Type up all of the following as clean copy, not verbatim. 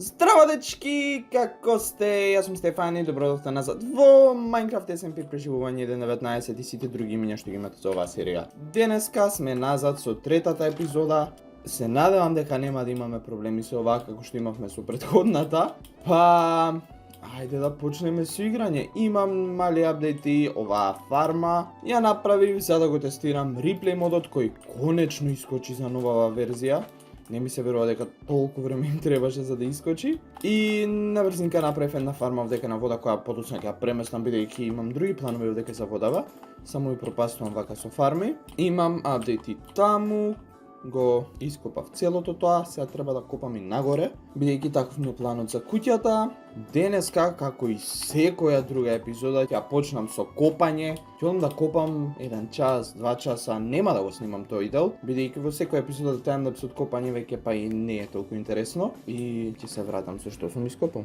Здраво, дечки! Како сте? Јас сум Стефани, добродошли назад во Minecraft SMP преживување 1.19 и сите други имиња што ги имате за оваа серија. Денеска сме назад со третата епизода. Се надевам дека нема да имаме проблеми со оваа како што имавме со претходната. Па ајде да почнеме со играње. Имам мали апдејти, оваа фарма ја направив за да го тестирам реплей модот кој конечно искочи за новава верзија. Не ми се верува дека толку време им требаше за да искочи. И на брзинка направив една фарма вдека на вода која подоцна ќе ја преместам бидејќи имам други планови вдека за водава. Само и пропастувам вака со фарми. Имам апдејти таму. Го ископав целото тоа, сега треба да копам и нагоре, бидејќи таков ми е планот за куќата. Денеска, како и секоја друга епизода, ќе почнам со копање. Ќе да копам 1 час, 2 часа, нема да го снимам тој дел, бидејќи во секоја епизода таймлапс од копање веќе па и не е толку интересно и ќе се вратам со што сум ископал.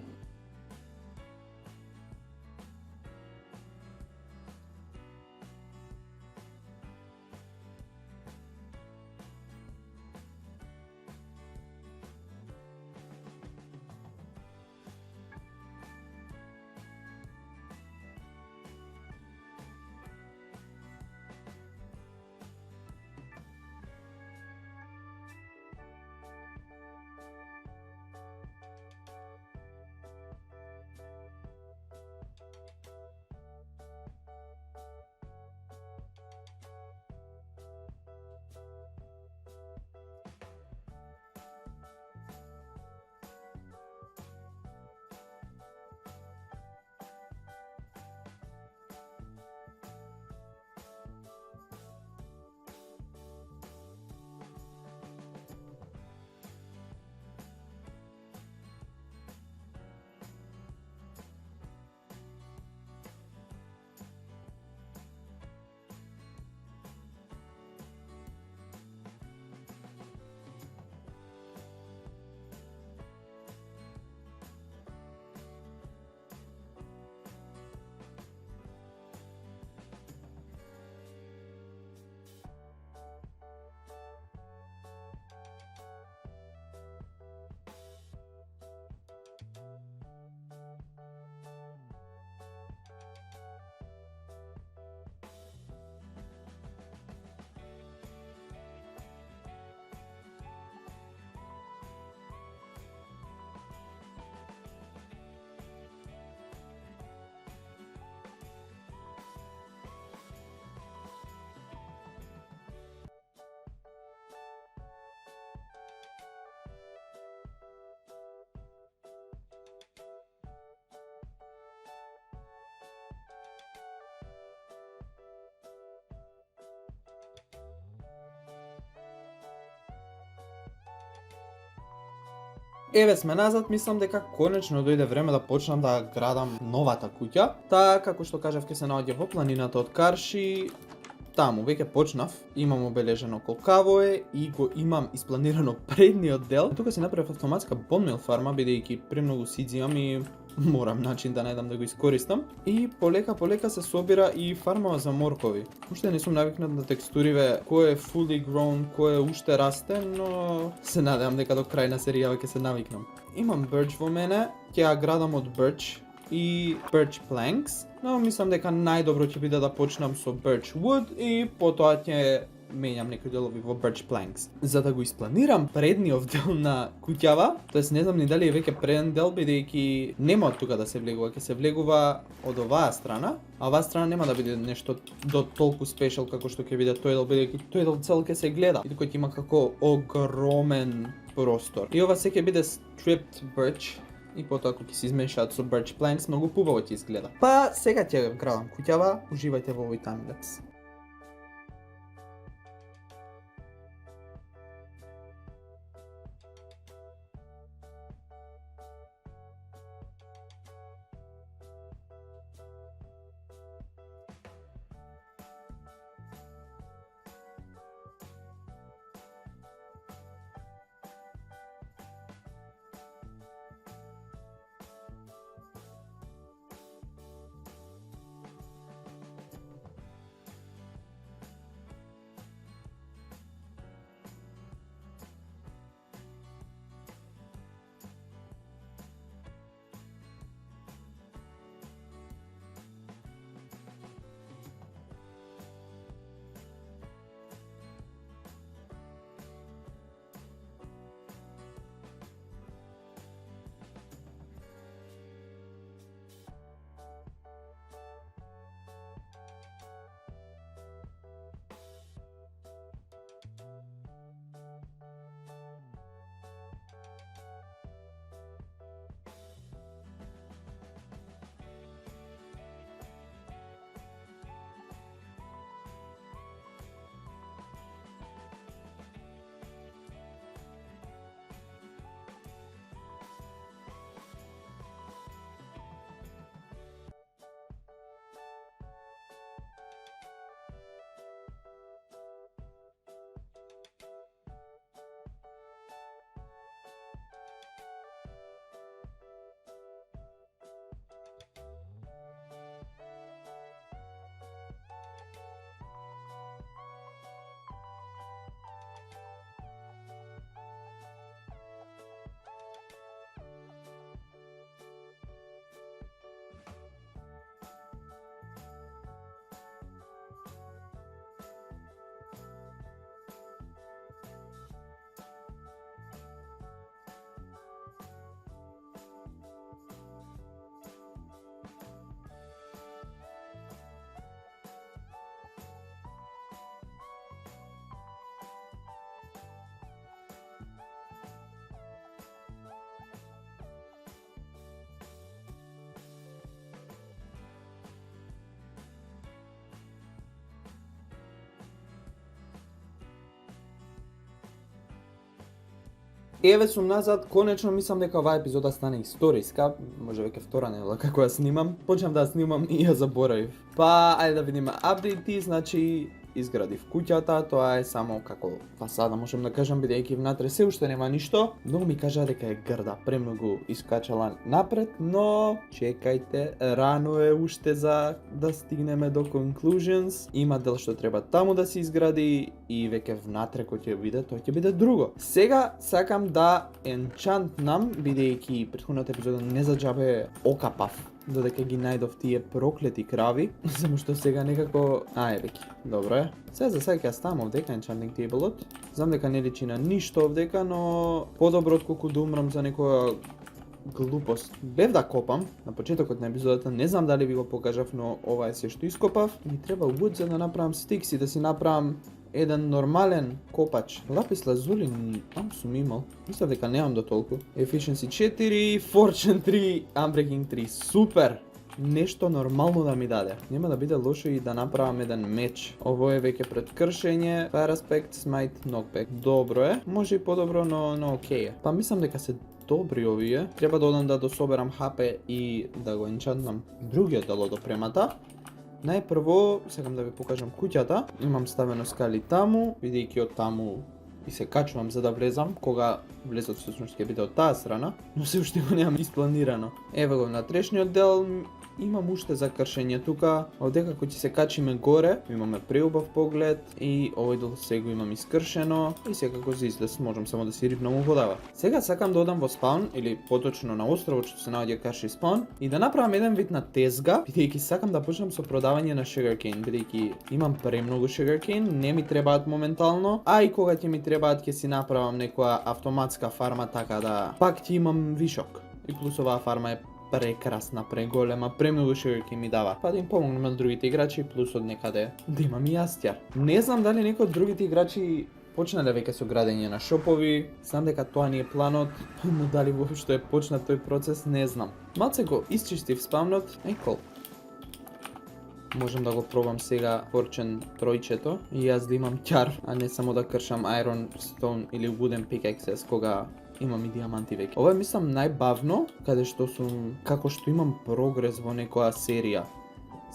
Еве сме назад, мислам дека конечно дојде време да почнам да градам новата куќа. Таа, како што кажав, ќе се наоѓа во планината од Карши. Таму веќе почнав, имам обележено колкаво е и го имам испланирано предниот дел. Тука си направив автоматска бонмил фарма, бидејќи премногу сидзи имам и морам начин да најдам да го искористам. И полека се собира и фарма за моркови. Уште не сум навикнат на текстуриве кој е fully grown, кој е уште расте, но се надевам дека до крај на серијава ќе се навикнам. Имам birch во мене, ќе ја градам од birch и birch planks, но мислам дека најдобро ќе биде да почнам со birch wood и потоа ќе менјам некои делови во birch planks. За да го испланирам предниот дел на куќава, тоест не знам ни дали е веќе преден дел, бидејќи нема од тука да се влегува, ќе се влегува од оваа страна, а оваа страна нема да биде нешто до толку спешал како што ќе биде тој дел, бидејќи тој дел цел ќе се гледа и тој ќе има како огромен простор. И ова се ќе биде stripped birch и потоа кога ќе се измешаат со birch planks, многу убаво ќе изгледа. Па сега ќе градам куќава, уживајте во овој таймлапс. Еве сум назад, конечно мислам дека оваа епизода стане историска, може веќе втора недела како ја снимам. Почнав да ја снимам и ја заборавив. Па, ајде да видиме апдејти, значи изградив куќата, тоа е само како фасада, можам да кажам, бидејќи внатре се уште нема ништо. Многу ми кажаа дека е грда, премногу искачала напред, но чекајте, рано е уште за да стигнеме до conclusions. Има дел што треба таму да се изгради и веќе внатре кој ќе биде, тоа ќе биде друго. Сега сакам да енчантнам, бидејќи претходната епизода не за џабе окапав додека ги најдов тие проклети крави, само што сега некако веќе. Добро е. Сега за сега ќе ставам овдека енчантинг тейблот. Знам дека не личи на ништо овдека, но подобро отколку да умрам за некоја глупост. Бев да копам на почетокот на епизодата, не знам дали ви го покажав, но ова е се што ископав. Ми треба wood за да направам стикс и да си направам еден нормален копач. Лапис лазули там сум имал. Мислев дека немам до толку. Efficiency 4, Fortune 3, Unbreaking 3. Супер! Нешто нормално да ми даде. Нема да биде лошо и да направам еден меч. Ово е веќе пред кршење. Fire Aspect, Smite, Knockback. Добро е. Може и подобро, но окей е. Па мислам дека се добри овие. Треба да одам да дособерам HP и да го енчантнам другиот дел од опремата. Најпрво, сакам да ви покажам куќата. Имам ставено скали таму, бидејќи од таму и се качувам за да влезам, кога влезот всушност ќе биде од таа страна, но се уште го немам испланирано. Еве го внатрешниот дел, имам уште за кршење тука, овдека кој ќе се качиме горе, имаме преубав поглед и овој дел се го имам искршено и секако за излез можам само да си рипнам у водава. Сега сакам да одам во спаун или поточно на островот што се наоѓа Карши спаун и да направам еден вид на тезга, бидејќи сакам да почнам со продавање на sugarcane, бидејќи имам премногу sugarcane, не ми требаат моментално, а и кога ќе ми требаат ќе си направам некоја автоматска фарма така да пак ќе имам вишок. И плюс оваа фарма е прекрасна, преголема, премногу sugarcane ми дава. Па да им помогнем на другите играчи, плюс од некаде да имам и јастјар. Не знам дали некој од другите играчи почнале веќе со градење на шопови, знам дека тоа не е планот, но дали воопшто е почнат тој процес, не знам. Малце го исчистив спавнот, кол. Можам да го пробам сега Fortune тројчето и јас да имам ќар, а не само да кршам Iron Stone или Wooden Pickaxes кога имам и диаманти веќе. Ова е мислам најбавно, каде што сум, како што имам прогрес во некоја серија.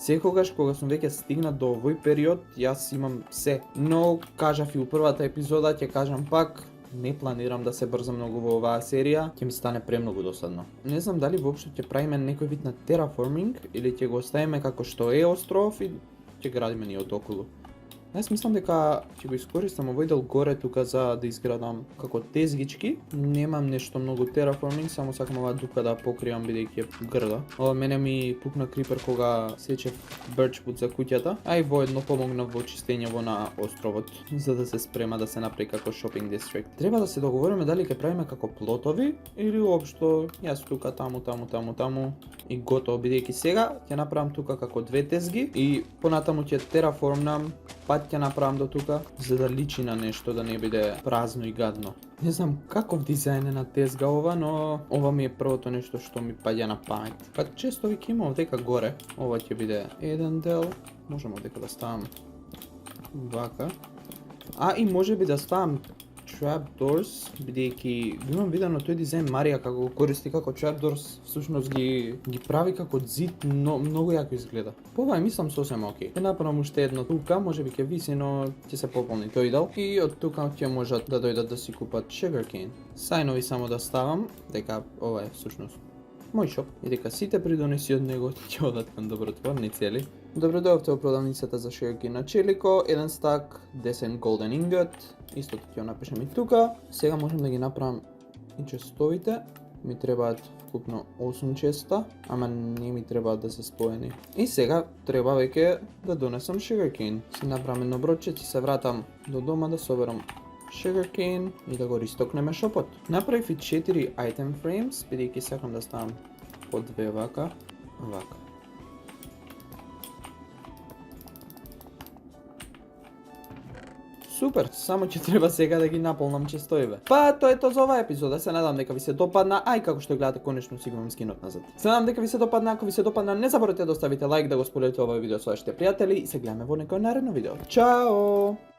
Секогаш кога сум веќе стигнат до овој период, јас имам се. Но кажав и у првата епизода, ќе кажам пак, не планирам да се брзам многу во оваа серија, ќе ми стане премногу досадно. Не знам дали воопшто ќе правиме некој вид на terraforming или ќе го оставиме како што е остров и ќе градиме ние од околу. Јас мислам дека ќе го искористам овој дел горе тука за да изградам како тезгички. Немам нешто многу terraforming, само сакам оваа дупка да покријам бидејќи е грда. Ова мене ми пукна крипер кога сечев birchwood за куќата, а и воедно помогнав во чистењето на островот, за да се спрема да се направи како shopping district. Треба да се договориме дали ќе правиме како плотови или уопшто јас тука таму и готово, бидејќи сега ќе направам тука како две тезги и понатаму ќе terraformнам, пат ќе направам до тука, за да личи на нешто, да не биде празно и гадно. Не знам каков дизајн е на тезга ова, но ова ми е првото нешто што ми паѓа на памет. Па често ви ќе имам овдека горе, ова ќе биде еден дел, можам овдека да ставам вака. А и може би да ставам trapdoors, бидејќи го имам видено тој дизајн Марија како го користи како trapdoors, всушност ги прави како зид, но многу јако изгледа. По ова мислам сосем окей. Ќе направам уште едно тука, може би ќе виси, но ќе се пополни тој дел и од тука ќе можат да дојдат да си купат sugarcane. Сајнови само да ставам, дека ова е всушност мој шоп и дека сите придонеси од него ќе одат кон добротворници, ели? Добро дојдовте во продавницата за sugarcane на Челико, еден стак, 10 golden ingot, истото ќе го напишам и тука. Сега можам да ги направам и честовите, ми требаат вкупно 8 честа, ама не ми требаат да се споени. И сега треба веќе да донесам sugarcane. Си направам едно бродче, ќе се вратам до дома да соберам sugarcane и да го ристокнеме шопот. Направив и 4 item frames, бидејќи сакам да ставам по две вака. Супер, само ќе треба сега да ги наполнам честоиве. Па, тоа е тоа за оваа епизода. Се надам дека ви се допадна, а и како што гледате конечно си го имам скинот назад. Се надам дека ви се допадна, ако ви се допадна, не заборавете да оставите лайк, да го споделите овој видео со вашите пријатели и се гледаме во некој наредно видео. Чао!